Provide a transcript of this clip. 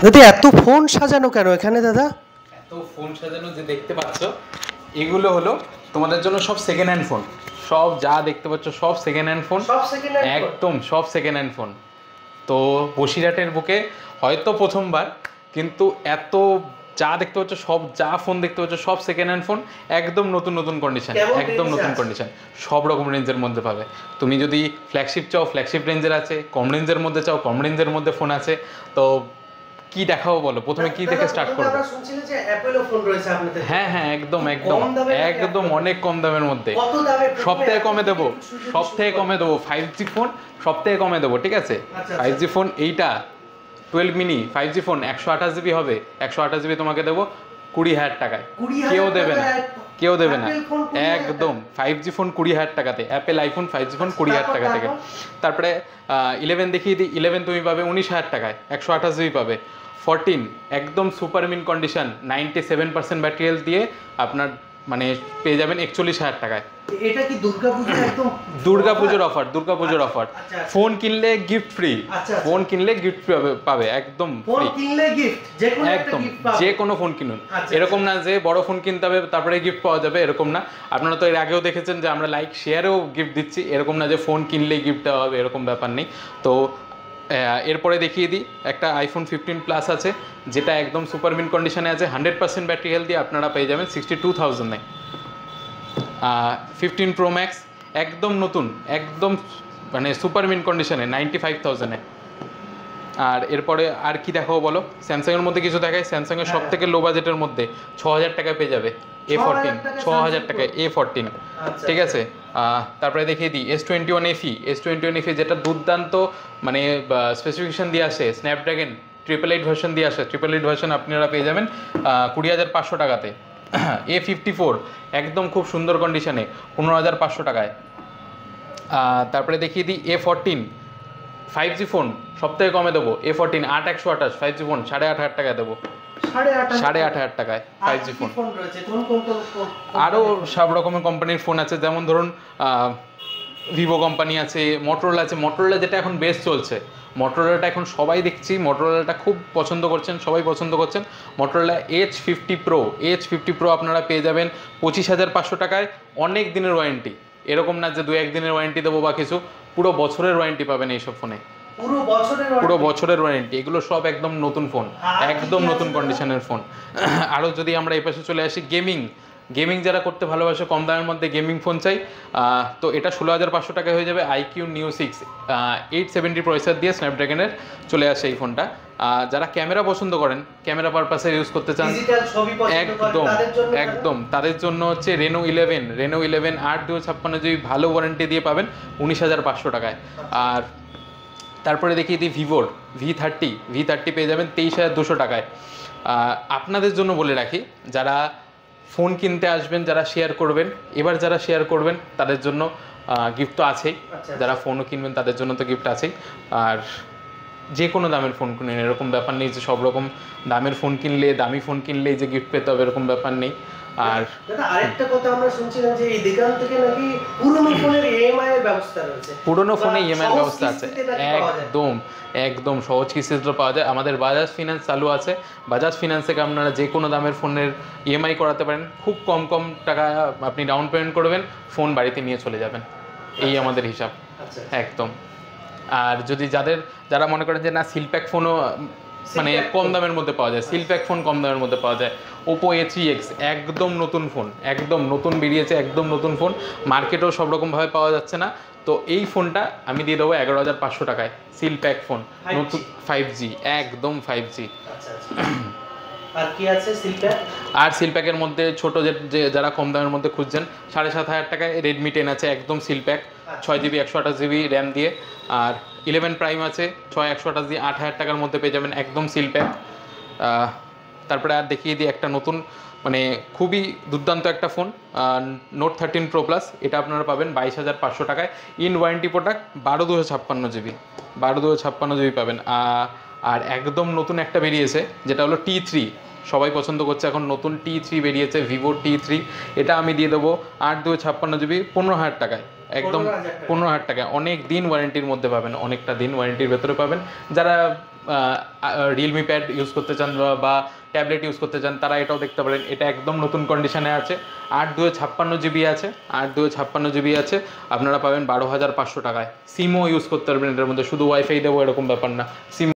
দাদা এত ফোন সাজানো কেন এখানে দাদা? এত ফোন সাজানো যে দেখতে পাচ্ছ, এগুলো হলো তোমাদের জন্য সব সেকেন্ড হ্যান্ড ফোন। সব যা দেখতে পাচ্ছ সব সেকেন্ড হ্যান্ড ফোন, সব সেকেন্ড হ্যান্ড? একদম সব সেকেন্ড হ্যান্ড ফোন। তো বসিরহাটের বুকে হয়তো প্রথমবার, কিন্তু এত যা দেখতে পাচ্ছ সব যা ফোন দেখতে পাচ্ছ সব সেকেন্ড হ্যান্ড ফোন, একদম নতুন নতুন কন্ডিশন, একদম নতুন কন্ডিশন, সব রকম রেঞ্জের মধ্যে পাবে। তুমি যদি ফ্ল্যাগশিপ চাও ফ্ল্যাগশিপ রেঞ্জের আছে, কম রেঞ্জের মধ্যে চাও কম রেঞ্জের মধ্যে ফোন আছে। তো কি দেখাবো বলো, প্রথমে কি দেখে স্টার্ট করবো? আমরা শুনছিলাম যে অ্যাপেলও ফোন রয়েছে আপনাদের। হ্যাঁ হ্যাঁ, একদম একদম একদম অনেক কম দামের মধ্যে। কত দামে? সব থেকে কমে দেবো, সব থেকে কমে দেবো 5G ফোন, সব থেকে কমে দেবো, ঠিক আছে? 5G ফোন এইটা 12 মিনি 5G ফোন 128 GB হবে, 128 GB তোমাকে দেবো 20,000 টাকায়। কেউ দেবে না, কেউ দেবে না, একদম 5G ফোন 20,000 টাকাতে। অ্যাপেল আইফোন 5G ফোন 20,000 টাকা থেকে। তারপরে 11 দেখিয়ে দিই, 11 তুমি পাবে 19,000 টাকায়, 128 GB পাবে। 14 একদম super mint condition 97% battery health দিয়ে আপনার মানে পেয়ে যাবেন 41,000 টাকায়। এটা কি দুর্গাপূজা? একদম দুর্গাপূজার অফার, দুর্গাপূজার অফার। ফোন কিনলে গিফট ফ্রি, ফোন কিনলে গিফট পাবে একদম ফোন ফ্রি, কিনলে গিফট, যে কোনো একটা একদম গিফট পাবে। যে কোনো ফোন কিনুন, এরকম না যে বড় ফোন কিনতে হবে তারপরে গিফট পাওয়া যাবে, এরকম না। আপনারা তো এর আগেও দেখেছেন যে আমরা লাইক শেয়ারেও গিফট দিচ্ছি, এরকম না যে ফোন কিনলেই গিফট দেওয়া হবে, এরকম ব্যাপার নেই। তো এরপরে দেখিয়ে দিই একটা আইফোন 15 প্লাস আছে, যেটা একদম সুপার মিন কন্ডিশনে আছে, 100% ব্যাটারি হেলথ দিয়ে আপনারা পেয়ে যাবেন 62,000-এ। 15 প্রো ম্যাক্স একদম নতুন, একদম মানে সুপার মিন কন্ডিশনে 95,000-এ। আর এরপরে আর কি দেখাবো বলো? স্যামসাংয়ের মধ্যে কিছু দেখায়, স্যামসাংয়ের সব থেকে লো বাজেটের মধ্যে 6,000 টাকায় পেয়ে যাবে A14, 6,000 টাকায় A14, ঠিক আছে? তারপরে দেখিয়ে দিই S21 FE, S21 FE যেটা দুর্দান্ত মানে স্পেসিফিকেশন দিয়ে আসে, স্ন্যাপড্রাগন 888 ভার্সন দিয়ে আসে, 888 ভার্সন আপনারা পেয়ে যাবেন 20,500 টাকাতে। A54 একদম খুব সুন্দর কন্ডিশনে 15,500 টাকায়। তারপরে দেখিয়ে দিই A14 5G ফোন সব থেকে কমে দেবো, A14 8/128 5G ফোন 8,500 টাকায় দেবো, 8,500 টাকায় 5G ফোন। আরও সব রকমের কোম্পানির ফোন আছে, যেমন ধরুন ভিভো কোম্পানি আছে, মোটরোলা আছে। মোটরোলা যেটা এখন বেস্ট চলছে, মোটরোলাটা এখন সবাই দেখছি, মোটরোলাটা খুব পছন্দ করছেন, সবাই পছন্দ করছেন। Motorola H50 Pro, H50 Pro আপনারা পেয়ে যাবেন 25,500 টাকায়, অনেক দিনের ওয়ারেন্টি। এরকম না যে 2-1 দিনের ওয়ারেন্টি দেবো বা কিছু, পুরো বছরের ওয়ারেন্টি পাবেন এইসব ফোনে, পুরো বছরের ওয়ারেন্টি। এগুলো সব একদম নতুন ফোন, একদম নতুন কন্ডিশনের ফোন। আরও যদি আমরা এই পাশে চলে আসি, গেমিং যারা করতে ভালোবাসে, কম দামের মধ্যে গেমিং ফোন চাই, তো এটা 16,500 টাকায় হয়ে যাবে। IQ Neo 6 870 প্রসেসর দিয়ে স্ন্যাপড্রাগনের চলে আসে এই ফোনটা। যারা ক্যামেরা পছন্দ করেন, ক্যামেরা পারপাসে ইউজ করতে চান, একদম একদম তাদের জন্য হচ্ছে Reno 11 8/256GB ভালো ওয়ারেন্টি দিয়ে পাবেন 19,500 টাকায়। আর তারপরে দেখিয়ে দিই ভিভোর V30 পেয়ে যাবেন 23,200 টাকায়। আপনাদের জন্য বলে রাখি, যারা ফোন কিনতে আসবেন, যারা শেয়ার করবেন, এবার যারা শেয়ার করবেন তাদের জন্য গিফট তো আছেই, যারা ফোনও কিনবেন তাদের জন্য তো গিফট আছেই। আর যে কোনো দামের ফোন কিনুন, এরকম ব্যাপার নেই যে সব রকম দামের ফোন কিনলে, দামি ফোন কিনলেই যে গিফট পেতে হবে, এরকম ব্যাপার নেই। আর দাদা আরেকটা কথা আমরা শুনছিলাম যে এই দোকান থেকে নাকি পুরনো ফোনের EMI এর ব্যবস্থা রয়েছে। পুরনো ফোনে EMI এর ব্যবস্থা আছে, একদম একদম সহজ কিস্তিতে পাওয়া যায়। আমাদের বাজাজ ফিনান্স চালু আছে, বাজাজ ফিনান্স থেকে আপনারা যে কোনো দামের ফোনের EMI করাতে পারেন। খুব কম কম টাকা আপনি ডাউন পেমেন্ট করবেন, ফোন বাড়িতে নিয়ে চলে যাবেন, এই আমাদের হিসাব একদম। আর যদি যারা মনে করেন যে না সিলপ্যাক ফোনও মানে কম দামের মধ্যে পাওয়া যায়, সিলপ্যাক ফোন কম দামের মধ্যে পাওয়া যায়। Oppo A3X একদম নতুন ফোন, একদম নতুন বেরিয়েছে, একদম নতুন ফোন, মার্কেটেও সব রকমভাবে পাওয়া যাচ্ছে না। তো এই ফোনটা আমি দিয়ে দেবো 11,500 টাকায়, সিলপ্যাক ফোন, নতুন 5G, একদম 5G। আর কি আছে সিলপ্যাক? আর সিলপ্যাকের মধ্যে ছোট যে যারা কম দামের মধ্যে খুঁজছেন, 7,500 টাকায় Redmi 10 আছে, একদম সিলপ্যাক, 6GB 128GB র্যাম দিয়ে। আর 11 প্রাইম আছে 6/128 দিয়ে 8,000 টাকার মধ্যে পেয়ে যাবেন, একদম সিলপ্যাক। তারপরে আর দেখিয়ে দিই একটা নতুন মানে খুবই দুর্দান্ত একটা ফোন, Note 13 Pro Plus, এটা আপনারা পাবেন 22,500 টাকায়, in warranty product, 12/256GB, 12/256GB পাবেন। আর একদম নতুন একটা বেরিয়েছে যেটা হলো T3, সবাই পছন্দ করছে এখন, নতুন T3 বেরিয়েছে, ভিভো T3, এটা আমি দিয়ে দেবো 8/256GB 15,000 টাকায়, একদম 15,000 টাকায়। অনেক দিন ওয়ারেন্টির মধ্যে পাবেন, অনেকটা দিন ওয়ারেন্টির ভেতরে পাবেন। যারা রিয়েলমি প্যাড ইউজ করতে চান বা ট্যাবলেট ইউজ করতে চান তারা এটাও দেখতে পারেন। এটা একদম নতুন কন্ডিশনে আছে, 8/256 GB আছে, 8/256 GB আছে, আপনারা পাবেন 12,500 টাকায়। সিমও ইউজ করতে পারবেন এটার মধ্যে, শুধু ওয়াইফাই দেবো এরকম ব্যাপার না, সিম